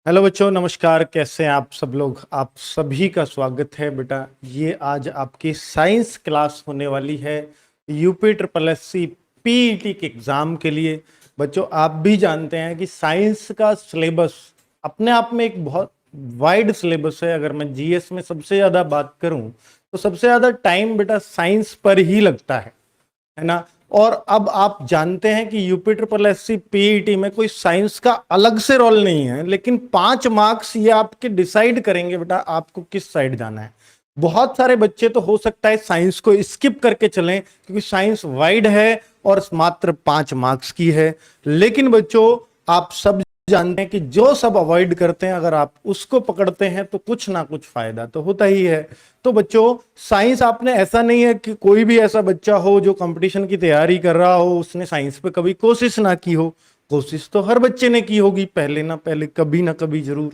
Hello बच्चों, नमस्कार। कैसे हैं आप सब लोग? आप सभी का स्वागत है बेटा। ये आज आपकी साइंस क्लास होने वाली है UP triple S C PET के एग्जाम के लिए। बच्चों, आप भी जानते हैं कि साइंस का सिलेबस अपने आप में एक बहुत वाइड सिलेबस है। अगर मैं जीएस में सबसे ज्यादा बात करूं तो सबसे ज्यादा टाइम बेटा साइंस पर ही लगता है ना। और अब आप जानते हैं कि UP triple S C PET में कोई साइंस का अलग से रोल नहीं है, लेकिन 5 मार्क्स ये आपके डिसाइड करेंगे बेटा आपको किस साइड जाना है। बहुत सारे बच्चे तो हो सकता है साइंस को स्किप करके चलें क्योंकि साइंस वाइड है और मात्र 5 मार्क्स की है। लेकिन बच्चों, आप सब जानते हैं कि जो सब अवॉइड करते हैं, अगर आप उसको पकड़ते हैं तो कुछ ना कुछ फायदा तो होता ही है। तो बच्चों, साइंस आपने ऐसा नहीं है कि कोई भी ऐसा बच्चा हो जो कंपटीशन की तैयारी कर रहा हो उसने साइंस पे कभी कोशिश ना की हो। कोशिश तो हर बच्चे ने की होगी, पहले ना पहले कभी ना कभी जरूर।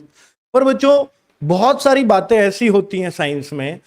पर बच्चों, बहुत सारी बातें ऐसी होती हैं साइंस में,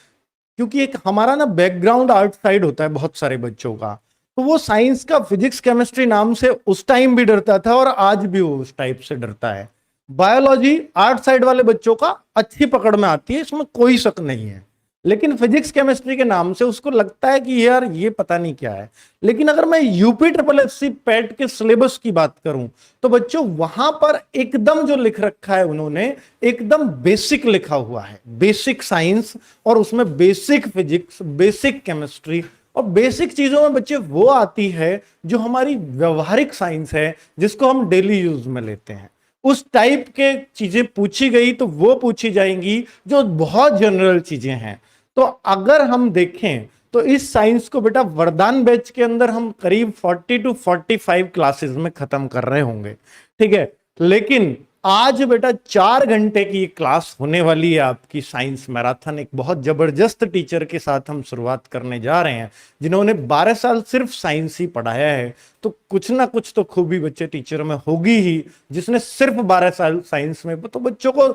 क्योंकि एक हमारा ना बैकग्राउंड आर्ट साइड होता है बहुत सारे बच्चों का। तो वो साइंस का फिजिक्स केमिस्ट्री नाम से उस टाइम भी डरता था और आज भी वो उस टाइप से डरता है। बायोलॉजी आर्ट साइड वाले बच्चों का अच्छी पकड़ में आती है, इसमें कोई शक नहीं है। लेकिन फिजिक्स केमिस्ट्री के नाम से उसको लगता है कि यार ये पता नहीं क्या है। लेकिन अगर मैं UP triple S C PET के सिलेबस की बात करूं तो बच्चों, वहां पर एकदम जो लिख रखा है उन्होंने, एकदम बेसिक लिखा हुआ है। बेसिक साइंस, और उसमें बेसिक फिजिक्स, बेसिक केमिस्ट्री और बेसिक चीजों में बच्चे वो आती है जो हमारी व्यवहारिक साइंस है, जिसको हम डेली यूज में लेते हैं। उस टाइप के चीजें पूछी गई तो वो पूछी जाएंगी जो बहुत जनरल चीजें हैं। तो अगर हम देखें तो इस साइंस को बेटा वरदान बैच के अंदर हम करीब 40 to 45 क्लासेस में खत्म कर रहे होंगे, ठीक है। लेकिन आज बेटा 4 घंटे की क्लास होने वाली है आपकी साइंस मैराथन। एक बहुत जबरदस्त टीचर के साथ हम शुरुआत करने जा रहे हैं जिन्होंने 12 साल सिर्फ साइंस ही पढ़ाया है। तो कुछ ना कुछ तो खूबी बच्चे टीचर में होगी ही, जिसने सिर्फ 12 साल साइंस में, तो बच्चों को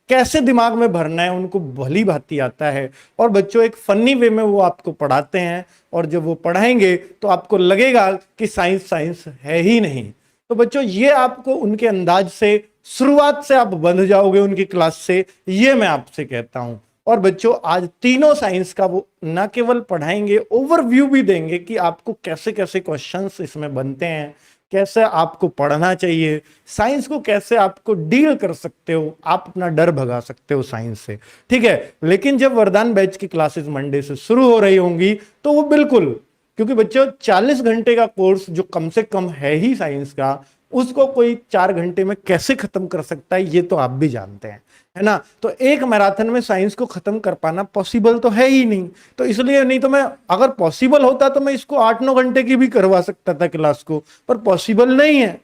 कैसे दिमाग में भरना है उनको भली भांति आता है। और बच्चों, एक फनी वे में वो आपको पढ़ाते हैं, और जब वो पढ़ाएंगे तो आपको लगेगा कि साइंस साइंस है ही नहीं। तो बच्चों, ये आपको उनके अंदाज से शुरुआत से आप बंध जाओगे उनकी क्लास से, ये मैं आपसे कहता हूं। और बच्चों, आज तीनों साइंस का वो न केवल पढ़ाएंगे, ओवरव्यू भी देंगे कि आपको कैसे कैसे क्वेश्चंस इसमें बनते हैं, कैसे आपको पढ़ना चाहिए, साइंस को कैसे आपको डील कर सकते हो, आप अपना डर भगा सकते हो साइंस से, ठीक है। लेकिन जब वरदान बैच की क्लासेस मंडे से शुरू हो रही होंगी तो वो बिल्कुल, क्योंकि बच्चों 40 घंटे का कोर्स जो कम से कम है ही साइंस का, उसको कोई 4 घंटे में कैसे खत्म कर सकता है ये तो आप भी जानते हैं, है ना। तो एक मैराथन में साइंस को खत्म कर पाना पॉसिबल तो है ही नहीं। तो इसलिए, नहीं तो मैं, अगर पॉसिबल होता तो मैं इसको 8-9 घंटे की भी करवा सकता था क्लास को, पर पॉसिबल नहीं है।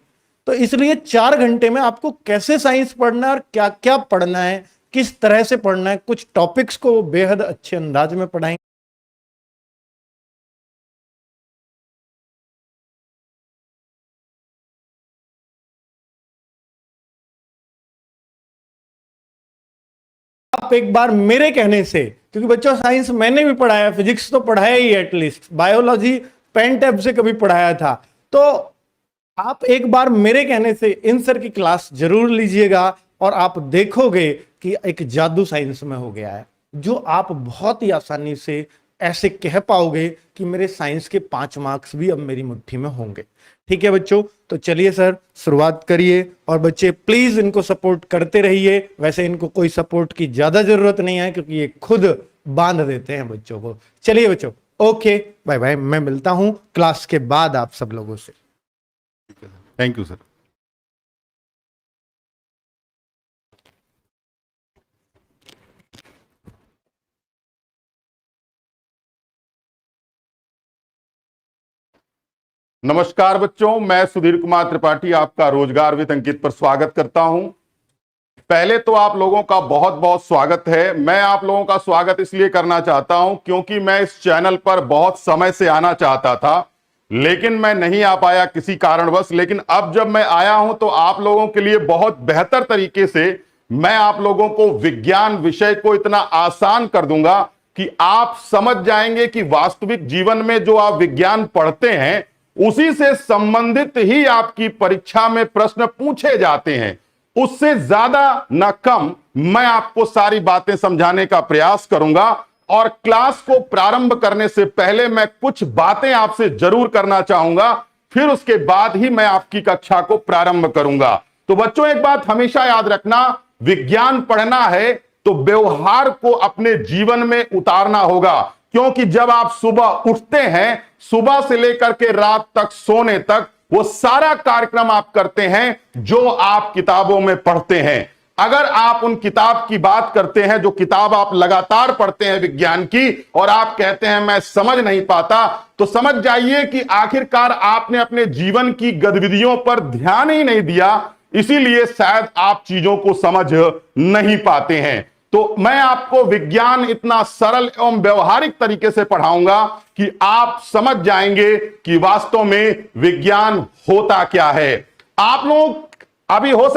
तो इसलिए 4 घंटे में आपको कैसे साइंस पढ़ना है और क्या क्या पढ़ना है, किस तरह से पढ़ना है, कुछ टॉपिक्स को बेहद अच्छे अंदाज में पढ़ाएंगे। आप एक बार मेरे कहने से, क्योंकि बच्चों साइंस मैंने भी पढ़ाया, फिजिक्स तो पढ़ाया ही, एटलीस्ट बायोलॉजी पेन टैब से कभी पढ़ाया था। तो आप एक बार मेरे कहने से इन सर की क्लास जरूर लीजिएगा और आप देखोगे कि एक जादू साइंस में हो गया है, जो आप बहुत ही आसानी से ऐसे कह पाओगे कि मेरे साइंस के 5 मार्क्स भी अब मेरी मुट्ठी में होंगे। ठीक है बच्चों, तो चलिए सर शुरुआत करिए। और बच्चे प्लीज इनको सपोर्ट करते रहिए। वैसे इनको कोई सपोर्ट की ज्यादा जरूरत नहीं है क्योंकि ये खुद बांध देते हैं बच्चों को। चलिए बच्चों, ओके बाय बाय, मैं मिलता हूं क्लास के बाद आप सब लोगों से। Thank you sir. नमस्कार बच्चों, मैं सुधीर कुमार त्रिपाठी आपका रोजगार विद अंकित पर स्वागत करता हूं। पहले तो आप लोगों का बहुत बहुत स्वागत है। मैं आप लोगों का स्वागत इसलिए करना चाहता हूं क्योंकि मैं इस चैनल पर बहुत समय से आना चाहता था, लेकिन मैं नहीं आ पाया किसी कारणवश। लेकिन अब जब मैं आया हूं तो आप लोगों के लिए बहुत बेहतर तरीके से मैं आप लोगों को विज्ञान विषय को इतना आसान कर दूंगा कि आप समझ जाएंगे कि वास्तविक जीवन में जो आप विज्ञान पढ़ते हैं उसी से संबंधित ही आपकी परीक्षा में प्रश्न पूछे जाते हैं। उससे ज्यादा न कम मैं आपको सारी बातें समझाने का प्रयास करूंगा। और क्लास को प्रारंभ करने से पहले मैं कुछ बातें आपसे जरूर करना चाहूंगा, फिर उसके बाद ही मैं आपकी कक्षा को प्रारंभ करूंगा। तो बच्चों, एक बात हमेशा याद रखना, विज्ञान पढ़ना है तो व्यवहार को अपने जीवन में उतारना होगा। क्योंकि जब आप सुबह उठते हैं, सुबह से लेकर के रात तक सोने तक, वो सारा कार्यक्रम आप करते हैं जो आप किताबों में पढ़ते हैं। अगर आप उन किताब की बात करते हैं, जो किताब आप लगातार पढ़ते हैं विज्ञान की, और आप कहते हैं मैं समझ नहीं पाता, तो समझ जाइए कि आखिरकार आपने अपने जीवन की गतिविधियों पर ध्यान ही नहीं दिया, इसीलिए शायद आप चीजों को समझ नहीं पाते हैं। तो मैं आपको विज्ञान इतना सरल एवं व्यवहारिक तरीके से पढ़ाऊंगा कि आप समझ जाएंगे कि वास्तव में विज्ञान होता क्या है। आप लोग अभी हो